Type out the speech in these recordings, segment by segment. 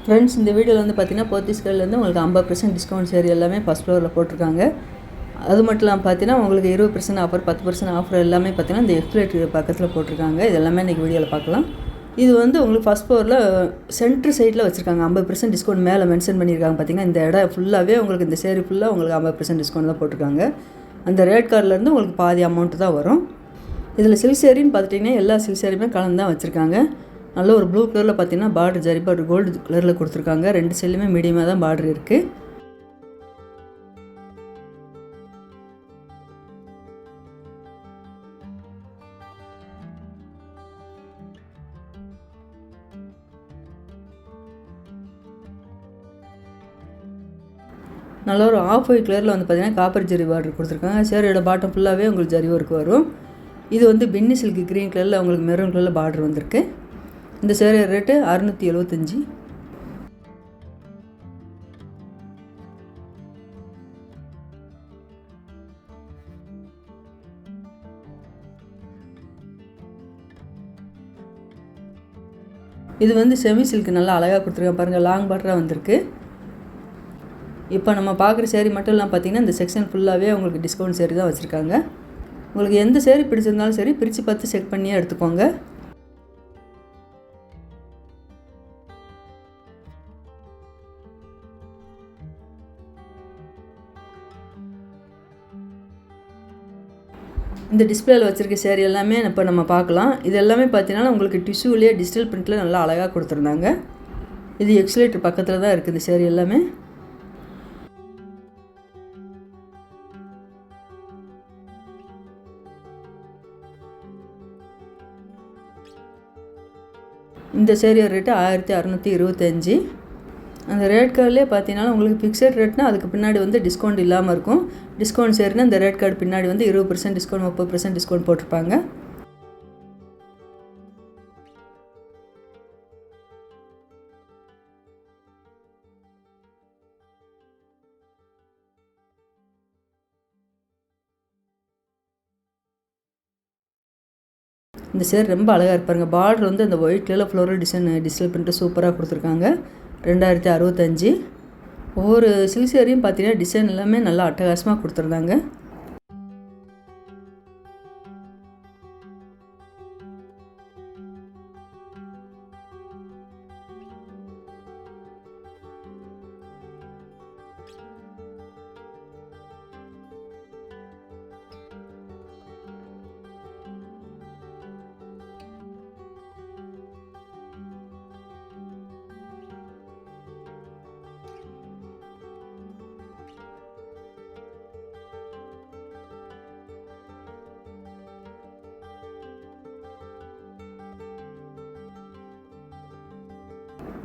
Friends, இந்த வீடியோவில் வந்து பார்த்தீங்கன்னா போத்தீஸ்கர்லேருந்து உங்களுக்கு 50% டிஸ்கவுண்ட் சேரி எல்லாமே ஃபஸ்ட் ஃப்ளோரில் போட்டிருக்காங்க. அது மட்டும் இல்லாமல் பார்த்தீங்கன்னா உங்களுக்கு 20% ஆஃபர், 10% ஆஃபர் எல்லாமே பார்த்தீங்கன்னா இந்த எக்ஸ்பிளேட்டர் பக்கத்தில் போட்டிருக்காங்க. இது எல்லாமே இன்றைக்கி வீடியோவில் பார்க்கலாம். இது வந்து உங்களுக்கு ஃபஸ்ட் ஃப்ளோரில் சென்ட்ரு சைடில் வச்சுருக்காங்க. 50% டிஸ்கவுண்ட் மேலே மென்ஷன் பண்ணியிருக்காங்க. பார்த்தீங்கன்னா இந்த இடம் ஃபுல்லாகவே உங்களுக்கு இந்த சேரி ஃபுல்லாக உங்களுக்கு 50% டிஸ்கவுண்ட் தான் போட்டிருக்காங்க. அந்த ரேட் கார்ட்லேருந்து உங்களுக்கு பாதி அமௌண்ட்டு தான் வரும். இதில் சில்க் சேரின்னு பார்த்துட்டிங்கன்னா எல்லா சில்க் சேரியுமே கலந்து தான் வச்சுருக்காங்க. நல்ல ஒரு ப்ளூ கலரில் பார்த்தீங்கன்னா பார்டர் ஜரி பார்டர் கோல்டு கலரில் கொடுத்துருக்காங்க. 2 சைடுமே மீடியமாக தான் பார்டர் இருக்குது. நல்ல ஒரு ஆஃப் ஒயிட் கலரில் வந்து பார்த்திங்கன்னா காப்பர் ஜரி பார்டர் கொடுத்துருக்காங்க. சேரியோட பாட்டம் ஃபுல்லாகவே உங்களுக்கு ஜரி ஒர்க் வரும். இது வந்து பின்னி சில்க் க்ரீன் கலரில் உங்களுக்கு மெரூன் கலரில் பார்டர் வந்திருக்கு. இந்த சேரி ரேட்டு 675. இது வந்து செமி சில்க் நல்லா அழகாக கொடுத்துருக்காங்க. பாருங்கள், லாங் பார்டராக வந்திருக்கு. இப்போ நம்ம பார்க்குற சேரீ மட்டும் இல்லாமல் பார்த்தீங்கன்னா இந்த செக்ஷன் ஃபுல்லாகவே உங்களுக்கு டிஸ்கவுண்ட் சேரீ தான் வச்சுருக்காங்க. உங்களுக்கு எந்த சேரீ பிடிச்சிருந்தாலும் சரி பிரித்து பார்த்து செக் பண்ணியே எடுத்துக்கோங்க. இந்த டிஸ்பிளேயில் வச்சுருக்க சேரீ எல்லாமே இப்போ நம்ம பார்க்கலாம். இது எல்லாமே பார்த்தீங்கன்னா உங்களுக்கு டிஷ்யூலேயே டிஜிட்டல் பிரிண்ட்டில் நல்லா அழகாக கொடுத்துருந்தாங்க. இது எக்ஸ்லேட்டர் பக்கத்தில் தான் இருக்குது சேரீ எல்லாமே. இந்த சேரீ ரேட்டு 1625. அந்த ரேட் கார்டிலே பார்த்தீங்கன்னா உங்களுக்கு ஃபிக்ஸட் ரேட்னா அதுக்கு பின்னாடி வந்து டிஸ்கவுண்ட் இல்லாமல் இருக்கும். டிஸ்கவுண்ட் சேரினா இந்த ரேட் கார்டு பின்னாடி வந்து 20% டிஸ்கவுண்ட் 30% டிஸ்கவுண்ட் போட்டிருப்பாங்க. இந்த சேர் ரொம்ப அழகாக இருப்பாருங்க. பார்டர் வந்து அந்த ஒயிட் கலரில் ஃப்ளோரல் டிஜிட்டல் பிரிண்ட்டு சூப்பராக கொடுத்துருக்காங்க. 2065. ஒவ்வொரு சில்க் சேரியும் பார்த்தீங்கன்னா டிசைன் எல்லாமே நல்லா அட்டகாசமாக கொடுத்துருந்தாங்க.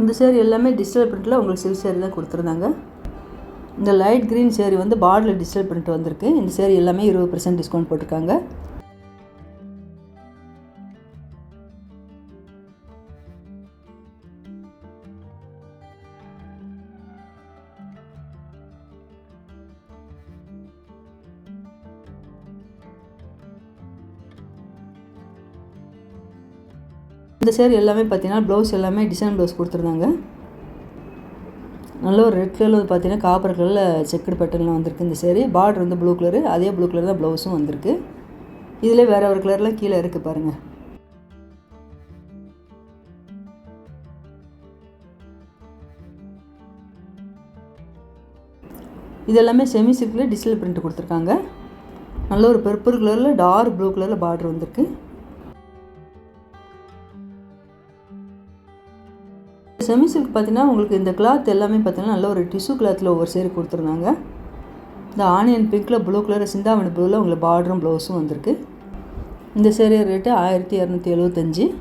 இந்த சேரீ எல்லாமே டிஜிட்டல் பிரிண்ட்டில் உங்களுக்கு சில்க் சேரீ தான் கொடுத்துருந்தாங்க. இந்த லைட் க்ரீன் சேரீ வந்து பார்டரில் டிஜிட்டல் பிரிண்ட் வந்திருக்கு. இந்த சேரீ எல்லாமே 20% டிஸ்கவுண்ட் போட்டிருக்காங்க. இந்த சேரீ எல்லாமே பார்த்தீங்கன்னா ப்ளவுஸ் எல்லாமே டிசைன் ப்ளவுஸ் கொடுத்துருந்தாங்க. நல்ல ஒரு ரெட் கலரில் பார்த்தீங்கன்னா காப்பர் கலரில் செக்குடு பேட்டர்னில் வந்திருக்கு. இந்த சேரீ பார்டர் வந்து ப்ளூ கலரு, அதே ப்ளூ கலர் தான் ப்ளவுஸும் வந்திருக்கு. இதில் வேறு ஒரு கலரில் கீழே இருக்குது பாருங்கள். இது எல்லாமே செமி சில்கில் டிஜிட்டல் பிரிண்ட் கொடுத்துருக்காங்க. நல்ல ஒரு பர்பிள் கலரில் டார்க் ப்ளூ கலரில் பார்டர் வந்திருக்கு. செமி சில்க் பார்த்தீங்கன்னா உங்களுக்கு இந்த கிளாத் எல்லாமே பார்த்தீங்கன்னா நல்ல ஒரு டிஷ்யூ கிளாத்தில் ஒவ்வொரு சேரீ கொடுத்துருந்தாங்க. இந்த ஆனியன் பிங்க்கில் ப்ளூ கலர் சிந்தாமணி ப்ளூவில் உங்களுக்கு பார்டரும் ப்ளவுஸும் வந்திருக்கு. இந்த சேரீ ரேட்டு 1275.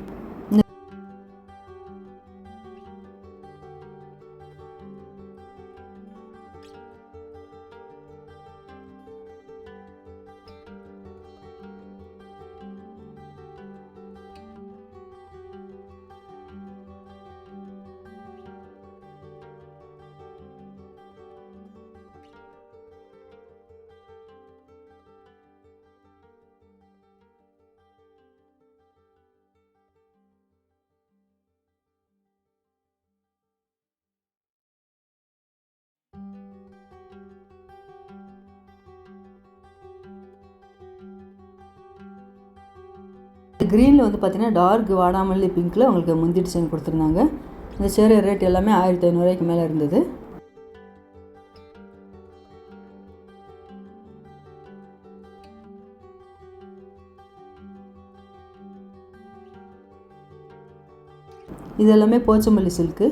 க்ரீனில் வந்து பார்த்திங்கன்னா டார்க் வாடாமல்லி பிங்க்கில் உங்களுக்கு முந்தி டிசைன் கொடுத்துருந்தாங்க. இந்த சேரீ ரேட் எல்லாமே 1500 ரூபாய்க்கு மேலே இருந்தது. இது எல்லாமே போச்சம்பள்ளி சில்க்கு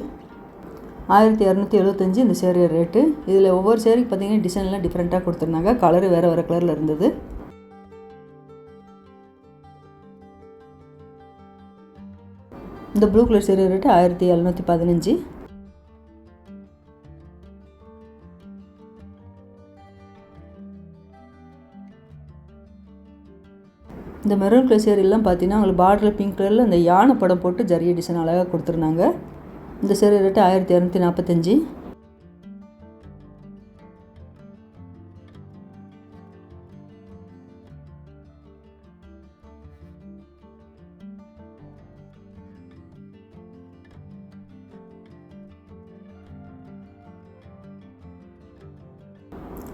1275 இந்த சேரீ ரேட்டு. இதில் ஒவ்வொரு சேரீக்கு பார்த்திங்கன்னா டிசைன்லாம் டிஃப்ரெண்ட்டாக கொடுத்துருந்தாங்க. கலரு வேறு வேறு கலரில் இருந்தது. இந்த ப்ளூ கலர் சேரீ ரேட்டு 1715. இந்த மெரூன் கலர் சேரீலாம் பார்த்தீங்கன்னா உங்களுக்கு பார்டரில் பிங்க் கலரில் இந்த யானை படம் போட்டு ஜரிகை டிசைன் அழகாக கொடுத்துருந்தாங்க. இந்த சேரீ ரேட்டு 1245.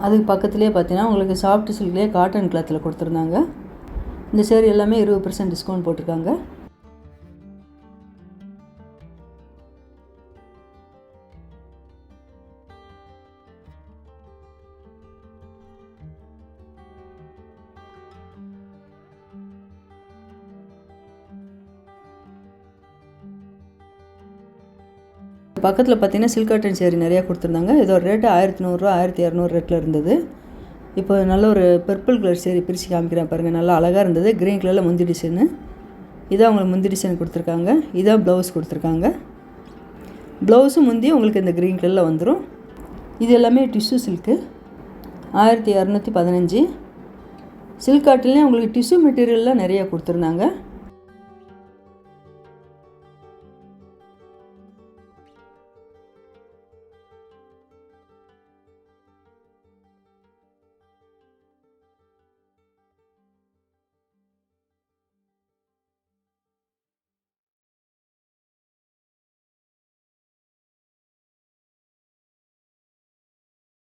அதுக்கு பக்கத்துலேயே பார்த்தீங்கன்னா உங்களுக்கு சாஃப்ட் சில்க்லேயே காட்டன் கிளாத்தில் கொடுத்துருந்தாங்க. இந்த சேரீ எல்லாமே 20% டிஸ்கவுண்ட் போட்டிருக்காங்க. பக்கத்தில் பார்த்தீங்கன்னா சில்க் காட்டன் சேரீ நிறையா கொடுத்துருந்தாங்க. இதோட ரேட்டு 1100 ரூபா 1200 ரேட்டில் இருந்தது. இப்போ நல்ல ஒரு பர்பிள் கலர் சேரீ பிரித்து காமிக்கிறேன் பாருங்கள். நல்லா அழகாக இருந்தது. க்ரீன் கலரில் முந்தி டிசைனு. இதான் உங்களுக்கு முந்தி டிசைன் கொடுத்துருக்காங்க. இதான் ப்ளவுஸ் கொடுத்துருக்காங்க. ப்ளவுஸும் முந்தி உங்களுக்கு இந்த க்ரீன் கலரில் வந்துடும். இது எல்லாமே டிஷ்யூ சில்க்கு 1215. சில்க் காட்டிலே உங்களுக்கு டிஷ்யூ மெட்டீரியல்லாம் நிறையா கொடுத்துருந்தாங்க.